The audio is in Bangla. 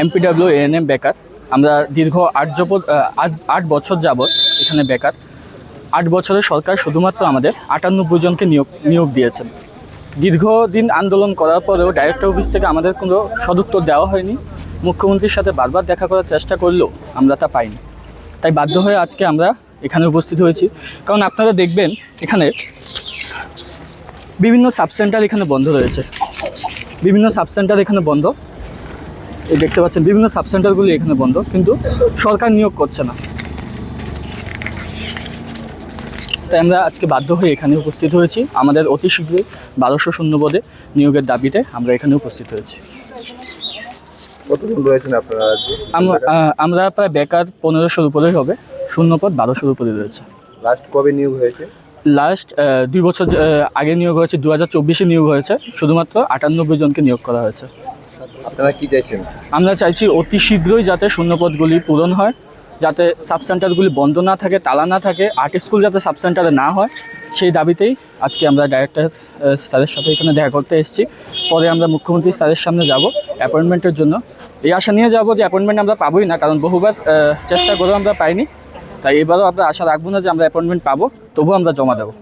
এমপিডব্লিউ এএনএম বেকার। আমরা দীর্ঘ ৮ বছর যাবৎ এখানে বেকার। ৮ বছরে সরকার শুধুমাত্র আমাদের ৯৮ জনকে নিয়োগ দিয়েছেন। দীর্ঘদিন আন্দোলন করার পরেও ডাইরেক্টর অফিস থেকে আমাদের কোনো সদুত্তর দেওয়া হয়নি। মুখ্যমন্ত্রীর সাথে বারবার দেখা করার চেষ্টা করলেও আমরা তা পাইনি। তাই বাধ্য হয়ে আজকে আমরা এখানে উপস্থিত হয়েছি। কারণ আপনারা দেখবেন এখানে বিভিন্ন সাবসেন্টার এখানে বন্ধ রয়েছে, বিভিন্ন সাবসেন্টার এখানে বন্ধ। এই দেখতে পাচ্ছেন বিভিন্ন সাবসেন্টারগুলি এখানে বন্ধ, কিন্তু সরকার নিয়োগ করছে না। তাই আমরা আজকে বাধ্য হয়ে এখানে উপস্থিত হয়েছি। আমাদের অতি শীঘ্রই ১২০০ শূন্যপদে নিয়োগের দাবিতে আমরা এখানে উপস্থিত হয়েছি। কতজন রয়েছেন আপনারা? আমরা প্রায় বেকার ১৫০০-র উপরেই হবে, শূন্যপদ ১২০০-র উপরে রয়েছে। লাস্ট কবে নিয়োগ হয়েছে? লাস্ট ২ বছর আগে নিয়োগ হয়েছে, ২০২৪-এ নিয়োগ হয়েছে। শুধুমাত্র ৯৮ জনকে নিয়োগ করা হয়েছে। আপনারা কি চাইছেন? আমরা চাইছি অতি শীঘ্রই যাতে শূন্যপদগুলি পূরণ হয়, যাতে সাবসেন্টারগুলি বন্ধ না থাকে, তালা না থাকে, আর্ট স্কুল যাতে সাবসেন্টারে না হয়, সেই দাবিতেই আজকে আমরা ডাইরেক্টর স্যারের সাথে এখানে দেখা করতে এসেছি। পরে আমরা মুখ্যমন্ত্রী স্যারের সামনে যাব অ্যাপয়েন্টমেন্টের জন্য। এই আশা নিয়ে যাব যে অ্যাপয়েন্টমেন্ট আমরা পাবোই না, কারণ বহুবার চেষ্টা করেও আমরা পাইনি। তাই এবারও আমরা আশা রাখবো না যে আমরা অ্যাপয়েন্টমেন্ট পাবো, তবুও আমরা জমা দেবো।